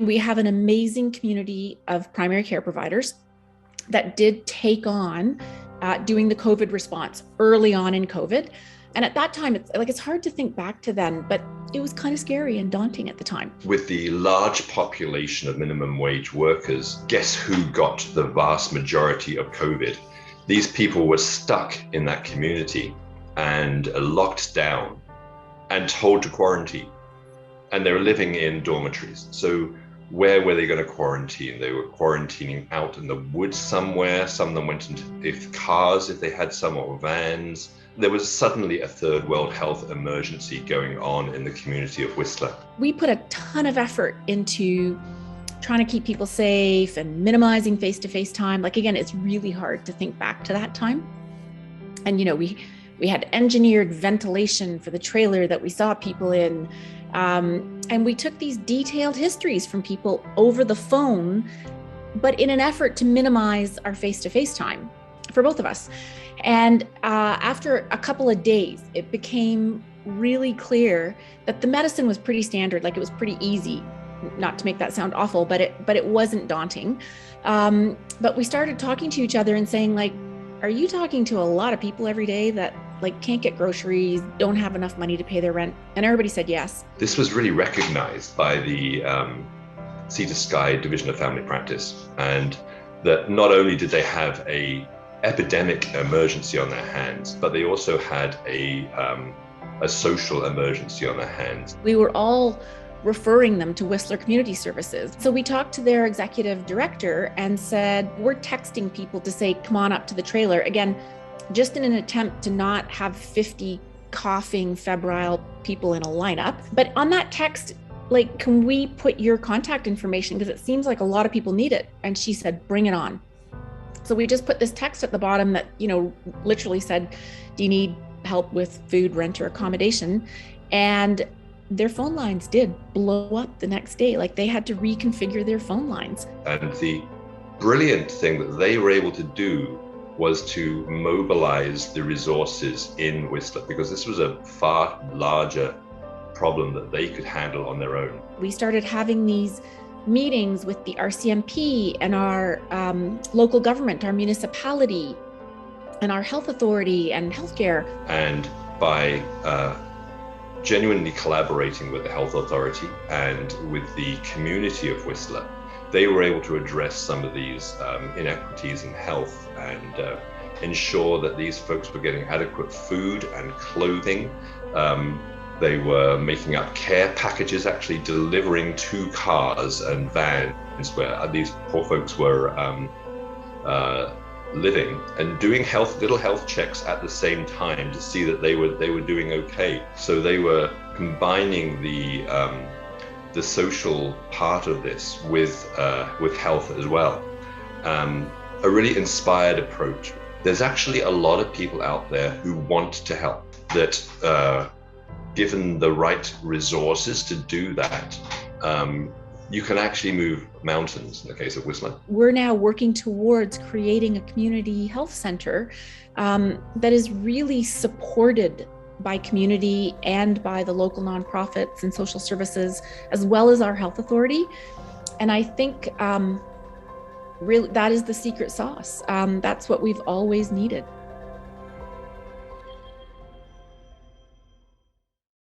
We have an amazing community of primary care providers that did take on doing the COVID response early on in COVID. And at that time, it's hard to think back to then, but it was kind of scary and daunting at the time. With the large population of minimum wage workers, guess who got the vast majority of COVID? These people were stuck in that community and locked down and told to quarantine. And they were living in dormitories. So where were they going to quarantine? They were quarantining out in the woods somewhere. Some of them went into cars if they had some, or vans. There was suddenly a third world health emergency going on in the community of Whistler. We put a ton of effort into trying to keep people safe and minimizing face-to-face time. Again, it's really hard to think back to that time. And, we had engineered ventilation for the trailer that we saw people in. And we took these detailed histories from people over the phone, but in an effort to minimize our face-to-face time for both of us. And after a couple of days, it became really clear that the medicine was pretty standard. It was pretty easy, not to make that sound awful, but it wasn't daunting. But we started talking to each other and saying, are you talking to a lot of people every day that can't get groceries, don't have enough money to pay their rent? And everybody said yes. This was really recognized by the Sea to Sky Division of Family Practice, and that not only did they have a epidemic emergency on their hands, but they also had a social emergency on their hands. We were all referring them to Whistler Community Services. So we talked to their executive director and said, we're texting people to say, come on up to the trailer. Again, just in an attempt to not have 50 coughing, febrile people in a lineup. But on that text, can we put your contact information? Because it seems like a lot of people need it. And she said, bring it on. So we just put this text at the bottom that, literally said, do you need help with food, rent, or accommodation? And their phone lines did blow up the next day. They had to reconfigure their phone lines. And the brilliant thing that they were able to do was to mobilize the resources in Whistler, because this was a far larger problem that they could handle on their own. We started having these meetings with the RCMP and our local government, our municipality, and our health authority and healthcare. And by genuinely collaborating with the health authority and with the community of Whistler, they were able to address some of these inequities in health and ensure that these folks were getting adequate food and clothing. They were making up care packages, actually delivering to cars and vans where these poor folks were living, and doing little health checks at the same time to see that they were doing okay. So they were combining the social part of this with health as well. A really inspired approach. There's actually a lot of people out there who want to help, that given the right resources to do that, you can actually move mountains in the case of Whistler. We're now working towards creating a community health center that is really supported by community and by the local nonprofits and social services, as well as our health authority. And I think really that is the secret sauce. That's what we've always needed.